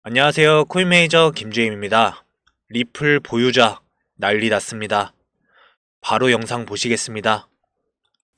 안녕하세요. 코인매니저 김주임입니다. 리플 보유자 난리 났습니다. 바로 영상 보시겠습니다.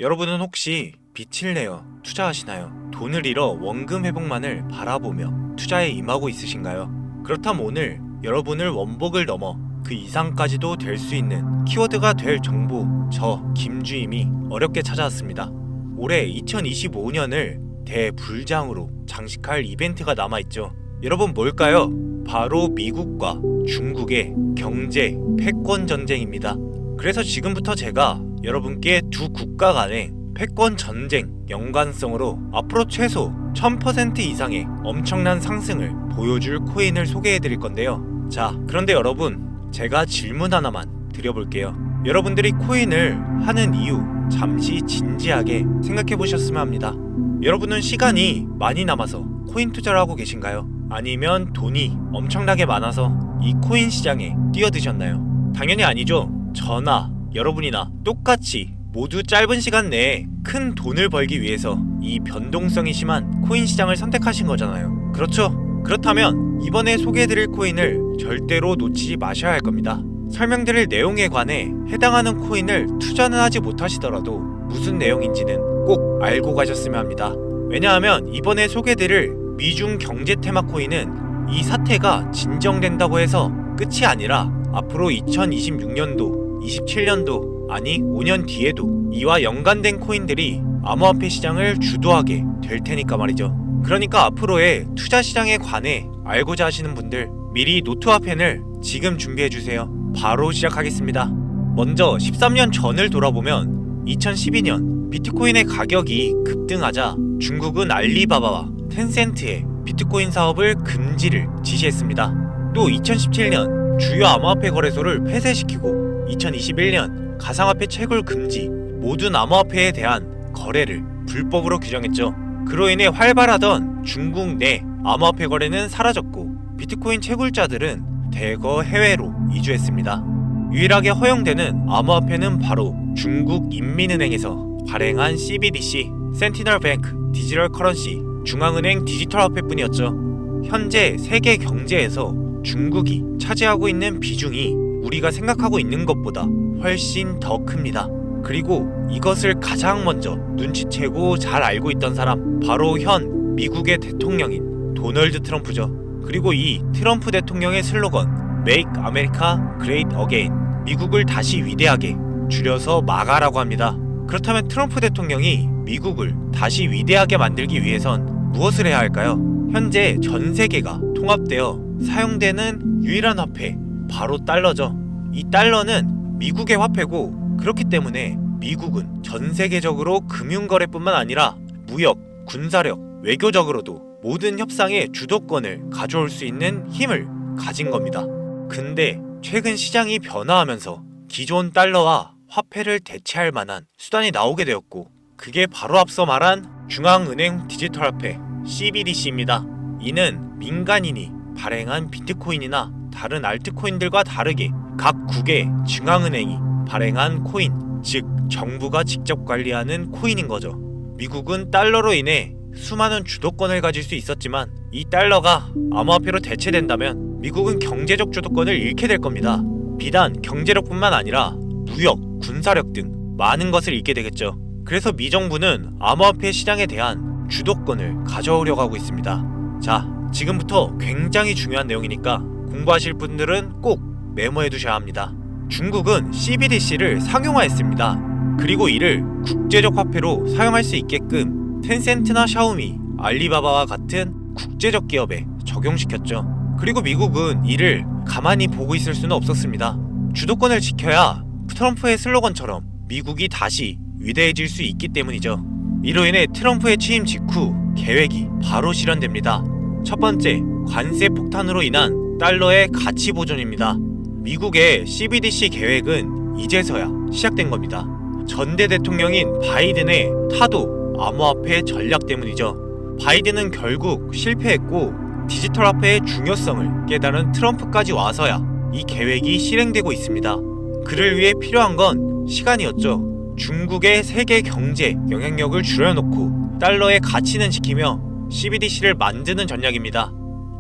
여러분은 혹시 빚을 내어 투자하시나요? 돈을 잃어 원금 회복만을 바라보며 투자에 임하고 있으신가요? 그렇다면 오늘 여러분을 원복을 넘어 그 이상까지도 될 수 있는 키워드가 될 정보, 저 김주임이 어렵게 찾아왔습니다. 올해 2025년을 대불장으로 장식할 이벤트가 남아있죠. 여러분 뭘까요? 바로 미국과 중국의 경제 패권 전쟁입니다. 그래서 지금부터 제가 여러분께 두 국가 간의 패권 전쟁 연관성으로 앞으로 최소 1000% 이상의 엄청난 상승을 보여줄 코인을 소개해 드릴 건데요. 자, 그런데 여러분, 제가 질문 하나만 드려볼게요. 여러분들이 코인을 하는 이유 잠시 진지하게 생각해 보셨으면 합니다. 여러분은 시간이 많이 남아서 코인 투자를 하고 계신가요? 아니면 돈이 엄청나게 많아서 이 코인 시장에 뛰어드셨나요? 당연히 아니죠. 저나 여러분이나 똑같이 모두 짧은 시간 내에 큰 돈을 벌기 위해서 이 변동성이 심한 코인 시장을 선택하신 거잖아요. 그렇죠? 그렇다면 이번에 소개해드릴 코인을 절대로 놓치지 마셔야 할 겁니다. 설명드릴 내용에 관해 해당하는 코인을 투자는 하지 못하시더라도 무슨 내용인지는 꼭 알고 가셨으면 합니다. 왜냐하면 이번에 소개해드릴 미중 경제 테마 코인은 이 사태가 진정된다고 해서 끝이 아니라 앞으로 2026년도, 27년도, 아니 5년 뒤에도 이와 연관된 코인들이 암호화폐 시장을 주도하게 될 테니까 말이죠. 그러니까 앞으로의 투자 시장에 관해 알고자 하시는 분들 미리 노트와 펜을 지금 준비해주세요. 바로 시작하겠습니다. 먼저 13년 전을 돌아보면 2012년 비트코인의 가격이 급등하자 중국은 알리바바와 텐센트의 비트코인 사업을 금지를 지시했습니다. 또 2017년 주요 암호화폐 거래소를 폐쇄시키고 2021년 가상화폐 채굴 금지, 모든 암호화폐에 대한 거래를 불법으로 규정했죠. 그로 인해 활발하던 중국 내 암호화폐 거래는 사라졌고 비트코인 채굴자들은 대거 해외로 이주했습니다. 유일하게 허용되는 암호화폐는 바로 중국 인민은행에서 발행한 CBDC, 센티널 뱅크 디지털 커런시, 중앙은행 디지털 화폐뿐이었죠. 현재 세계 경제에서 중국이 차지하고 있는 비중이 우리가 생각하고 있는 것보다 훨씬 더 큽니다. 그리고 이것을 가장 먼저 눈치채고 잘 알고 있던 사람, 바로 현 미국의 대통령인 도널드 트럼프죠. 그리고 이 트럼프 대통령의 슬로건 Make America Great Again, 미국을 다시 위대하게, 줄여서 마가라고 합니다. 그렇다면 트럼프 대통령이 미국을 다시 위대하게 만들기 위해선 무엇을 해야 할까요? 현재 전 세계가 통합되어 사용되는 유일한 화폐, 바로 달러죠. 이 달러는 미국의 화폐고, 그렇기 때문에 미국은 전 세계적으로 금융거래뿐만 아니라 무역, 군사력, 외교적으로도 모든 협상의 주도권을 가져올 수 있는 힘을 가진 겁니다. 근데 최근 시장이 변화하면서 기존 달러와 화폐를 대체할 만한 수단이 나오게 되었고, 그게 바로 앞서 말한 중앙은행 디지털 화폐 CBDC입니다. 이는 민간인이 발행한 비트코인이나 다른 알트코인들과 다르게 각 국의 중앙은행이 발행한 코인, 즉 정부가 직접 관리하는 코인인 거죠. 미국은 달러로 인해 수많은 주도권을 가질 수 있었지만 이 달러가 암호화폐로 대체된다면 미국은 경제적 주도권을 잃게 될 겁니다. 비단 경제력뿐만 아니라 무역, 군사력 등 많은 것을 잃게 되겠죠. 그래서 미 정부는 암호화폐 시장에 대한 주도권을 가져오려고 하고 있습니다. 자, 지금부터 굉장히 중요한 내용이니까 공부하실 분들은 꼭 메모해 두셔야 합니다. 중국은 CBDC를 상용화했습니다. 그리고 이를 국제적 화폐로 사용할 수 있게끔 텐센트나 샤오미, 알리바바와 같은 국제적 기업에 적용시켰죠. 그리고 미국은 이를 가만히 보고 있을 수는 없었습니다. 주도권을 지켜야 트럼프의 슬로건처럼 미국이 다시 위대해질 수 있기 때문이죠. 이로 인해 트럼프의 취임 직후 계획이 바로 실현됩니다. 첫 번째, 관세 폭탄으로 인한 달러의 가치 보존입니다. 미국의 CBDC 계획은 이제서야 시작된 겁니다. 전대 대통령인 바이든의 타도 암호화폐 전략 때문이죠. 바이든은 결국 실패했고 디지털 화폐의 중요성을 깨달은 트럼프까지 와서야 이 계획이 실행되고 있습니다. 그를 위해 필요한 건 시간이었죠. 중국의 세계 경제 영향력을 줄여놓고 달러의 가치는 지키며 CBDC를 만드는 전략입니다.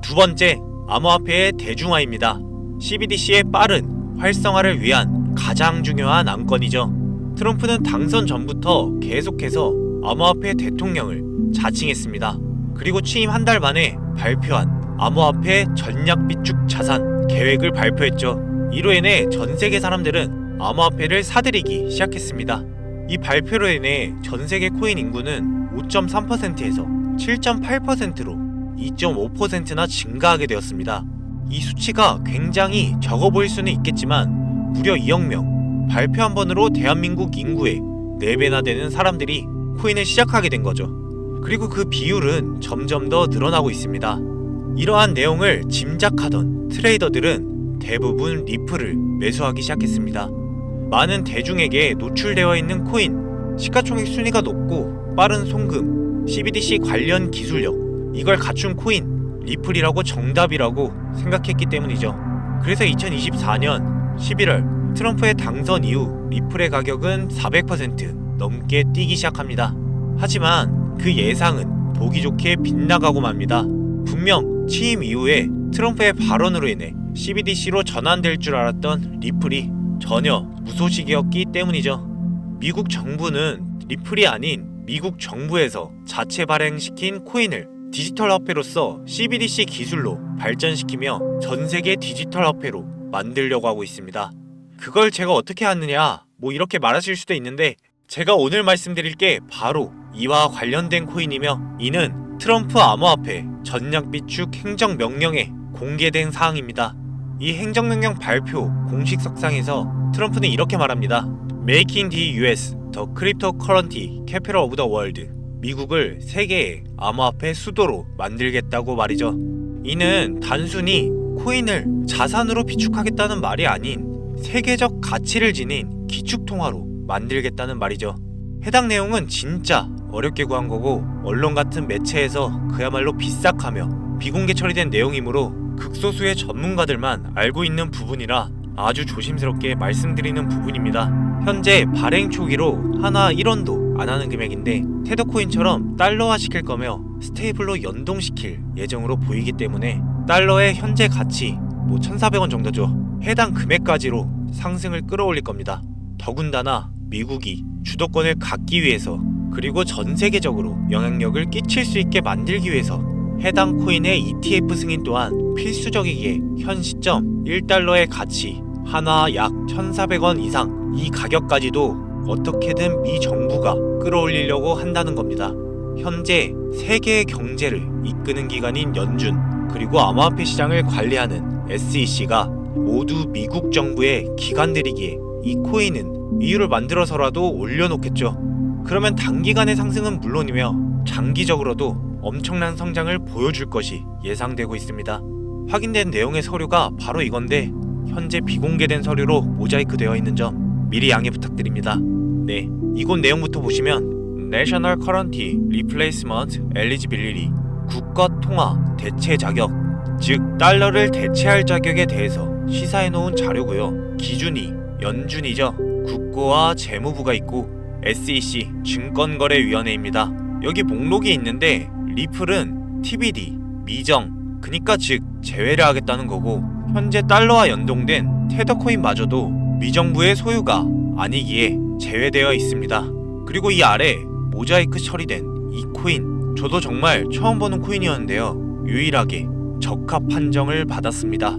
두 번째, 암호화폐의 대중화입니다. CBDC의 빠른 활성화를 위한 가장 중요한 안건이죠. 트럼프는 당선 전부터 계속해서 암호화폐 대통령을 자칭했습니다. 그리고 취임 한 달 만에 발표한 암호화폐 전략 비축 자산 계획을 발표했죠. 이로 인해 전 세계 사람들은 암호화폐를 사들이기 시작했습니다. 이 발표로 인해 전 세계 코인 인구는 5.3%에서 7.8%로 2.5%나 증가하게 되었습니다. 이 수치가 굉장히 적어 보일 수는 있겠지만 무려 2억 명, 발표 한 번으로 대한민국 인구의 4배나 되는 사람들이 코인을 시작하게 된 거죠. 그리고 그 비율은 점점 더 늘어나고 있습니다. 이러한 내용을 짐작하던 트레이더들은 대부분 리플을 매수하기 시작했습니다. 많은 대중에게 노출되어 있는 코인, 시가총액 순위가 높고 빠른 송금, CBDC 관련 기술력, 이걸 갖춘 코인, 리플이라고 정답이라고 생각했기 때문이죠. 그래서 2024년 11월 트럼프의 당선 이후 리플의 가격은 400% 넘게 뛰기 시작합니다. 하지만 그 예상은 보기 좋게 빗나가고 맙니다. 분명 취임 이후에 트럼프의 발언으로 인해 CBDC로 전환될 줄 알았던 리플이 전혀 무소식이었기 때문이죠. 미국 정부는 리플이 아닌 미국 정부에서 자체 발행시킨 코인을 디지털 화폐로서 CBDC 기술로 발전시키며 전 세계 디지털 화폐로 만들려고 하고 있습니다. 그걸 제가 어떻게 아느냐, 이렇게 말하실 수도 있는데 제가 오늘 말씀드릴 게 바로 이와 관련된 코인이며 이는 트럼프 암호화폐 전략 비축 행정명령에 공개된 사항입니다. 이 행정명령 발표 공식 석상에서 트럼프는 이렇게 말합니다. Making the US the cryptocurrency capital of the world. 미국을 세계의 암호화폐 수도로 만들겠다고 말이죠. 이는 단순히 코인을 자산으로 비축하겠다는 말이 아닌 세계적 가치를 지닌 기축통화로 만들겠다는 말이죠. 해당 내용은 진짜 어렵게 구한 거고 언론 같은 매체에서 그야말로 비싹하며 비공개 처리된 내용이므로 극소수의 전문가들만 알고 있는 부분이라 아주 조심스럽게 말씀드리는 부분입니다. 현재 발행 초기로 하나 1원도 안 하는 금액인데 테더코인처럼 달러화 시킬 거며 스테이블로 연동시킬 예정으로 보이기 때문에 달러의 현재 가치 1,400원 정도죠. 해당 금액까지로 상승을 끌어올릴 겁니다. 더군다나 미국이 주도권을 갖기 위해서 그리고 전 세계적으로 영향력을 끼칠 수 있게 만들기 위해서 해당 코인의 ETF 승인 또한 필수적이기에 현 시점 1달러의 가치 하나 약 1,400원 이상 이 가격까지도 어떻게든 미 정부가 끌어올리려고 한다는 겁니다. 현재 세계의 경제를 이끄는 기관인 연준 그리고 암호화폐 시장을 관리하는 SEC가 모두 미국 정부의 기관들이기에 이 코인은 이유를 만들어서라도 올려놓겠죠. 그러면 단기간의 상승은 물론이며 장기적으로도 엄청난 성장을 보여줄 것이 예상되고 있습니다. 확인된 내용의 서류가 바로 이건데 현재 비공개된 서류로 모자이크 되어 있는 점 미리 양해 부탁드립니다. 네, 이곳 내용부터 보시면 National Currency Replacement Eligibility 국가 통화 대체 자격, 즉 달러를 대체할 자격에 대해서 시사해 놓은 자료고요. 기준이 연준이죠. 국고와 재무부가 있고 SEC 증권거래위원회입니다. 여기 목록이 있는데 리플은 TBD 미정, 그니까 즉 제외를 하겠다는 거고 현재 달러와 연동된 테더코인마저도 미정부의 소유가 아니기에 제외되어 있습니다. 그리고 이 아래 모자이크 처리된 이 코인, 저도 정말 처음 보는 코인이었는데요. 유일하게 적합 판정을 받았습니다.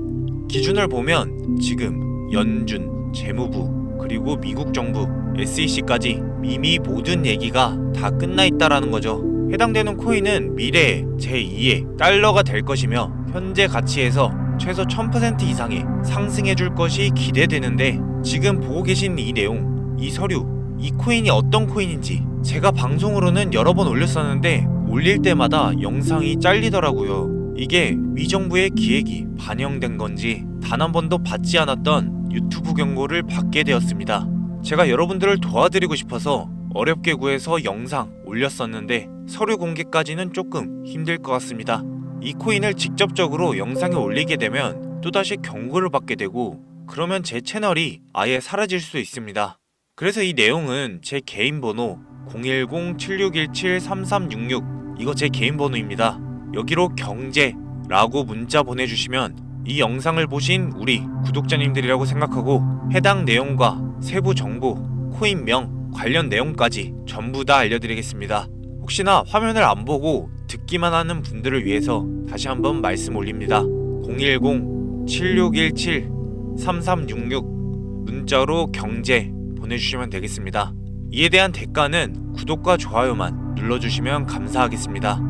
기준을 보면 지금 연준, 재무부, 그리고 미국 정부, SEC까지 이미 모든 얘기가 다 끝나 있다라는 거죠. 해당되는 코인은 미래에 제2의 달러가 될 것이며 현재 가치에서 최소 1000% 이상의 상승해 줄 것이 기대되는데 지금 보고 계신 이 내용, 이 서류, 이 코인이 어떤 코인인지 제가 방송으로는 여러 번 올렸었는데 올릴 때마다 영상이 잘리더라고요. 이게 미정부의 기획이 반영된 건지 단 한 번도 받지 않았던 유튜브 경고를 받게 되었습니다. 제가 여러분들을 도와드리고 싶어서 어렵게 구해서 영상 올렸었는데 서류 공개까지는 조금 힘들 것 같습니다. 이 코인을 직접적으로 영상에 올리게 되면 또다시 경고를 받게 되고 그러면 제 채널이 아예 사라질 수 있습니다. 그래서 이 내용은 제 개인 번호 010-7617-3366 이거 제 개인 번호입니다. 여기로 경제, 라고 문자 보내주시면 이 영상을 보신 우리 구독자님들이라고 생각하고 해당 내용과 세부 정보, 코인명, 관련 내용까지 전부 다 알려드리겠습니다. 혹시나 화면을 안 보고 듣기만 하는 분들을 위해서 다시 한번 말씀 올립니다. 010-7617-3366 문자로 경제 보내주시면 되겠습니다. 이에 대한 대가는 구독과 좋아요만 눌러주시면 감사하겠습니다.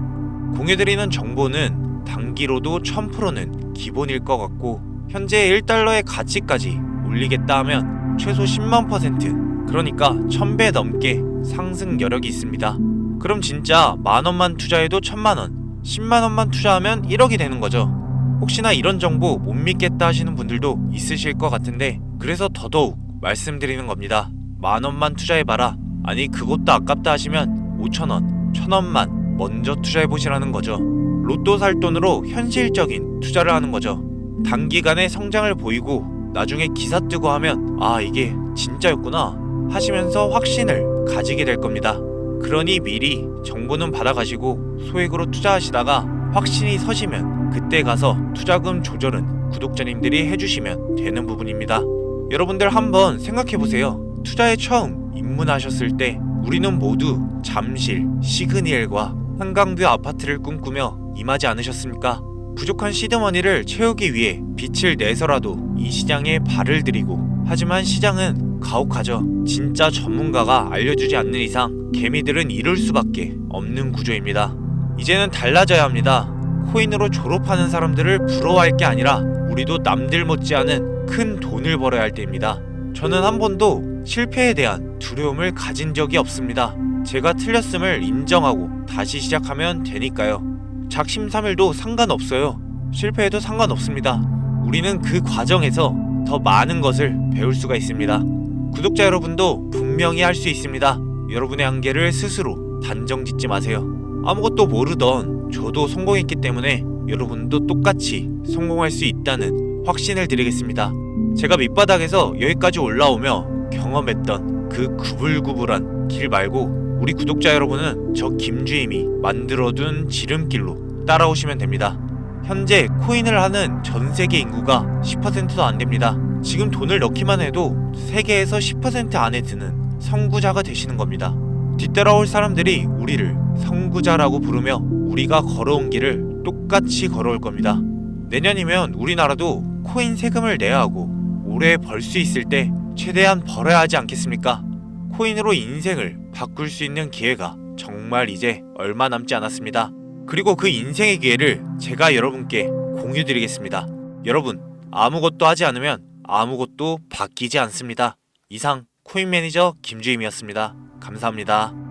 공유드리는 정보는 단기로도 1000%는 기본일 것 같고 현재 1달러의 가치까지 올리겠다 하면 최소 10만%, 그러니까 1000배 넘게 상승 여력이 있습니다. 그럼 진짜 만원만 투자해도 1000만원, 10만원만 투자하면 1억이 되는 거죠. 혹시나 이런 정보 못 믿겠다 하시는 분들도 있으실 것 같은데 그래서 더더욱 말씀드리는 겁니다. 만원만 투자해봐라, 아니 그것도 아깝다 하시면 5천원, 1000원만 먼저 투자해보시라는 거죠. 로또 살 돈으로 현실적인 투자를 하는 거죠. 단기간에 성장을 보이고 나중에 기사 뜨고 하면 아 이게 진짜였구나 하시면서 확신을 가지게 될 겁니다. 그러니 미리 정보는 받아가시고 소액으로 투자하시다가 확신이 서시면 그때 가서 투자금 조절은 구독자님들이 해주시면 되는 부분입니다. 여러분들 한번 생각해보세요. 투자에 처음 입문하셨을 때 우리는 모두 잠실, 시그니엘과 한강뷰 아파트를 꿈꾸며 임하지 않으셨습니까? 부족한 시드머니를 채우기 위해 빛을 내서라도 이 시장에 발을 들이고, 하지만 시장은 가혹하죠. 진짜 전문가가 알려주지 않는 이상 개미들은 이룰 수밖에 없는 구조입니다. 이제는 달라져야 합니다. 코인으로 졸업하는 사람들을 부러워할 게 아니라 우리도 남들 못지않은 큰 돈을 벌어야 할 때입니다. 저는 한 번도 실패에 대한 두려움을 가진 적이 없습니다. 제가 틀렸음을 인정하고 다시 시작하면 되니까요. 작심삼일도 상관없어요. 실패해도 상관없습니다. 우리는 그 과정에서 더 많은 것을 배울 수가 있습니다. 구독자 여러분도 분명히 할 수 있습니다. 여러분의 한계를 스스로 단정 짓지 마세요. 아무것도 모르던 저도 성공했기 때문에 여러분도 똑같이 성공할 수 있다는 확신을 드리겠습니다. 제가 밑바닥에서 여기까지 올라오며 경험했던 그 구불구불한 길 말고 우리 구독자 여러분은 저 김주임이 만들어둔 지름길로 따라오시면 됩니다. 현재 코인을 하는 전 세계 인구가 10%도 안 됩니다. 지금 돈을 넣기만 해도 세계에서 10% 안에 드는 선구자가 되시는 겁니다. 뒤따라올 사람들이 우리를 선구자라고 부르며 우리가 걸어온 길을 똑같이 걸어올 겁니다. 내년이면 우리나라도 코인 세금을 내야 하고 올해 벌 수 있을 때 최대한 벌어야 하지 않겠습니까? 코인으로 인생을 바꿀 수 있는 기회가 정말 이제 얼마 남지 않았습니다. 그리고 그 인생의 기회를 제가 여러분께 공유드리겠습니다. 여러분, 아무것도 하지 않으면 아무것도 바뀌지 않습니다. 이상 코인 매니저 김주임이었습니다. 감사합니다.